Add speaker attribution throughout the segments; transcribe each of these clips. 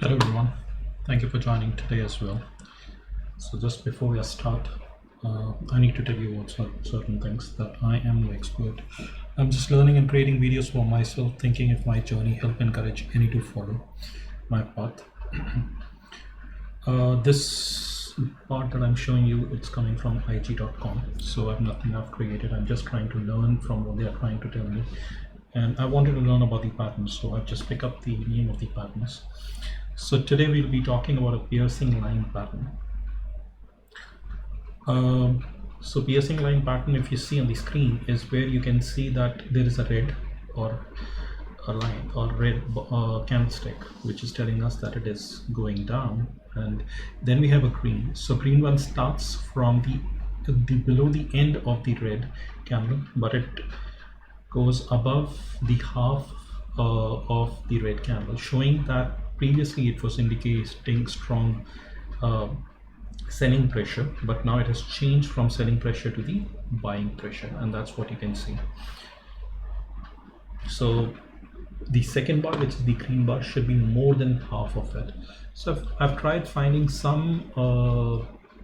Speaker 1: Hello everyone, thank you for joining today as well. So just before we start, I need to tell you about certain things that I am no expert. I'm just learning and creating videos for myself, thinking if my journey help encourage any to follow my path. This part that I'm showing you, it's coming from IG.com. So I've nothing I've created. I'm just trying to learn from what they are trying to tell me. And I wanted to learn about the patterns, so I've just picked up the name of the patterns. So today we'll be talking about a piercing line pattern. So piercing line pattern, if you see on the screen, is where you can see that there is a red or a line or red candlestick, which is telling us that it is going down, and then we have a green. So green one starts from the below the end of the red candle, but it goes above the half of the red candle, showing that previously it was indicating strong selling pressure, but now it has changed from selling pressure to the buying pressure, and that's what you can see. So the second bar, which is the green bar, should be more than half of it. So I've tried finding some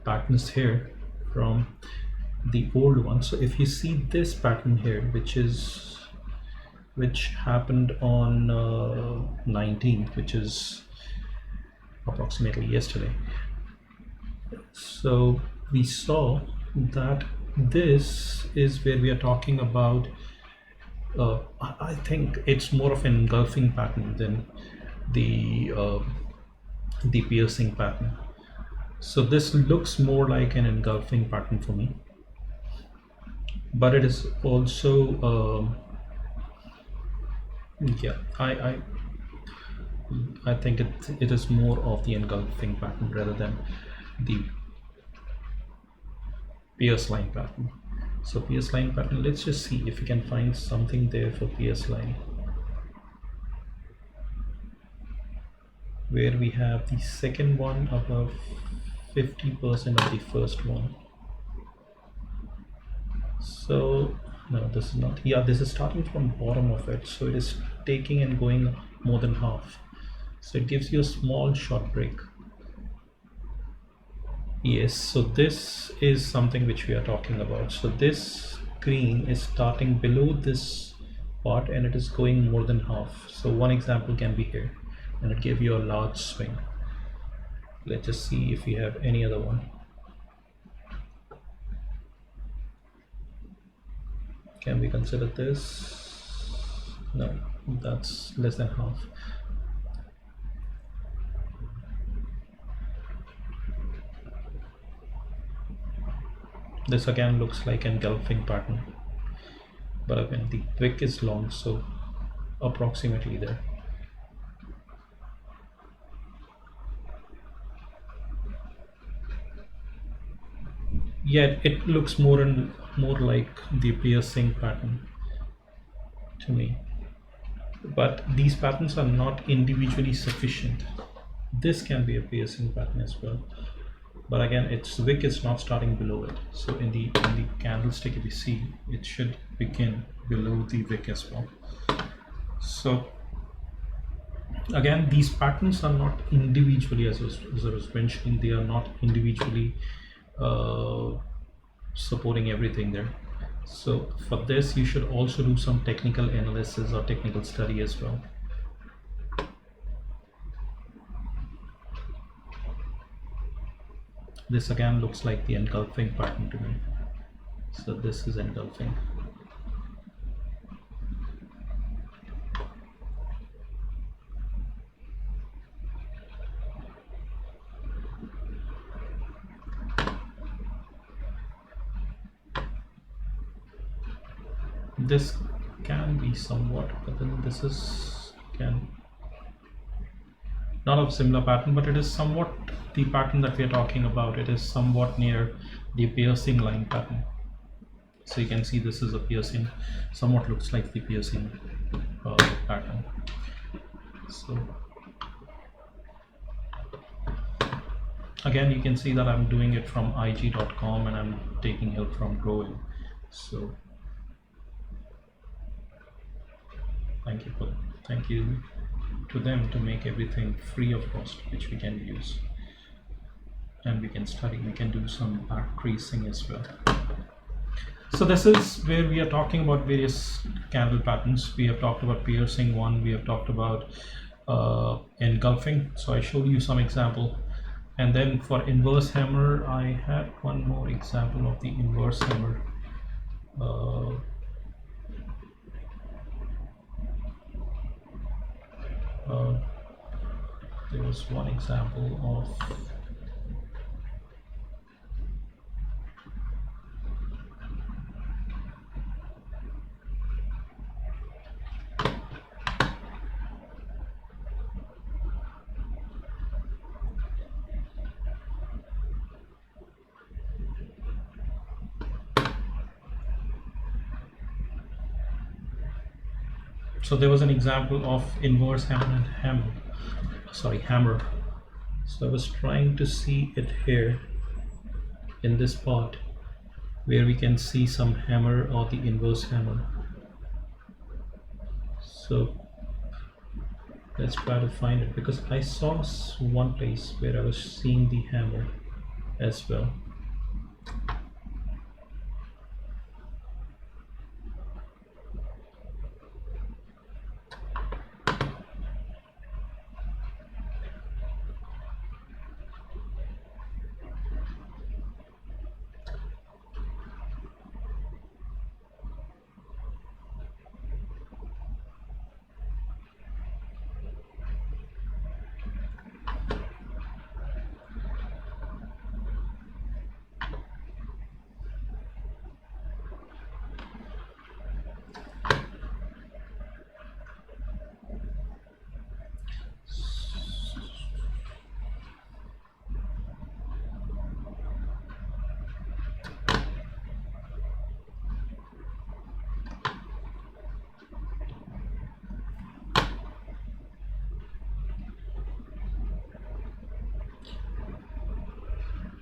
Speaker 1: patterns here from the old one. So if you see this pattern here, which happened on 19th, which is approximately yesterday. So we saw that this is where we are talking about I think it's more of an engulfing pattern than the piercing pattern. So this looks more like an engulfing pattern for me, but it is also yeah, I think it is more of the engulfing pattern rather than the pierce line pattern. So pierce line pattern, let's just see if we can find something there for pierce line, where we have the second one above 50% of the first one. So no, this is not, yeah, this is starting from bottom of it, so it is taking and going more than half, so it gives you a small short break. Yes, so this is something which we are talking about. So this green is starting below this part and it is going more than half. So one example can be here, and it gave you a large swing. Let's just see if we have any other one. Can we consider this? No, that's less than half. This again looks like an engulfing pattern, but again the wick is long, so approximately there. Yeah, it looks more and more like the piercing pattern to me, but these patterns are not individually sufficient. This can be a piercing pattern as well, but again its wick is not starting below it. So in the candlestick, if you see, it should begin below the wick as well. So again, these patterns are not individually, as I was mentioning, they are not individually supporting everything there. So for this you should also do some technical analysis or technical study as well. This again looks like the engulfing pattern to me. So this is engulfing. This can be somewhat, but then this is not of similar pattern, but it is somewhat the pattern that we are talking about. It is somewhat near the piercing line pattern. So you can see this is a piercing, somewhat looks like the piercing pattern. So again, you can see that I'm doing it from IG.com and I'm taking help from growing. So thank you. to them to make everything free of cost, which we can use. And we can study, we can do some back creasing as well. So this is where we are talking about various candle patterns. We have talked about piercing one, we have talked about engulfing. So I showed you some example. And then for inverse hammer, I had one more example of the inverse hammer. There was one example of so there was an example of inverse hammer and hammer. So I was trying to see it here in this part where we can see some hammer or the inverse hammer. So let's try to find it, because I saw one place where I was seeing the hammer as well.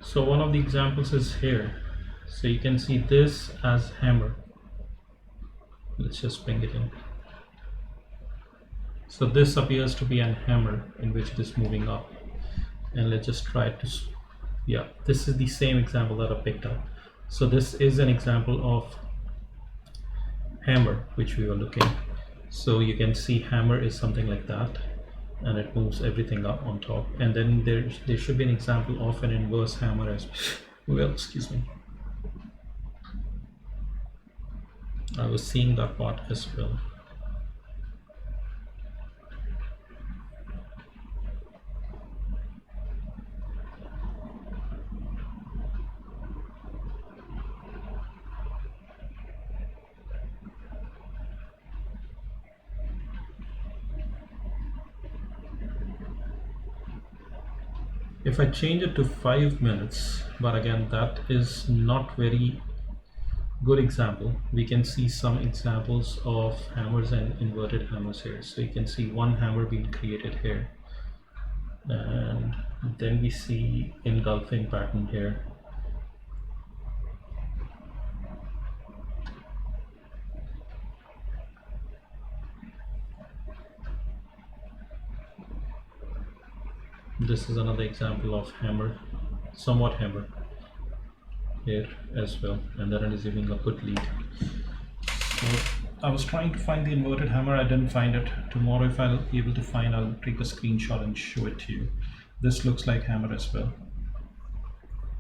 Speaker 1: So one of the examples is here. So you can see this as hammer. Let's just bring it in. So this appears to be a hammer in which it is moving up. And let's just try to, yeah, this is the same example that I picked up. So this is an example of hammer which we were looking. So you can see hammer is something like that, and it moves everything up on top. And then there should be an example of an inverse hammer as well. Excuse me, I was seeing that part as well. If I change it to 5 minutes, but again that is not very good example. We can see some examples of hammers and inverted hammers here. So you can see one hammer being created here, and then we see engulfing pattern here. This is another example of hammer, somewhat hammer here as well, and then it is giving a good lead. So I was trying to find the inverted hammer, I didn't find it. Tomorrow if I'll be able to find, I'll take a screenshot and show it to you. This looks like hammer as well.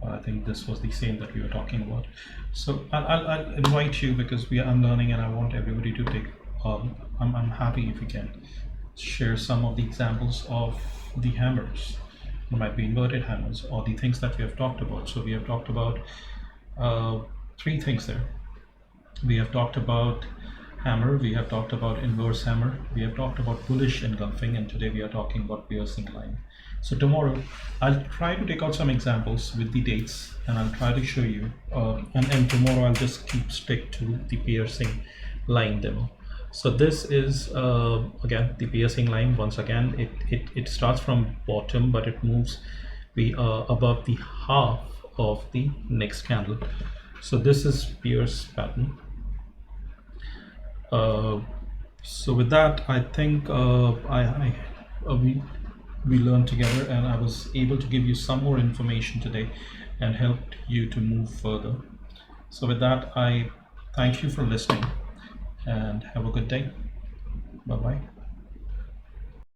Speaker 1: I think this was the same that we were talking about. So I'll invite you, because I'm learning and I want everybody to take, I'm happy if you can share some of the examples of the hammers. It might be inverted hammers or the things that we have talked about. So we have talked about 3 things there. We have talked about hammer, we have talked about inverse hammer, we have talked about bullish engulfing, and today we are talking about piercing line. So tomorrow I'll try to take out some examples with the dates, and I'll try to show you, and tomorrow I'll just stick to the piercing line demo. So this is again the piercing line. Once again, it starts from bottom, but it moves above the half of the next candle. So this is pierce pattern. So with that, I think I we learned together, and I was able to give you some more information today and helped you to move further. So with that, I thank you for listening and have a good day. Bye bye.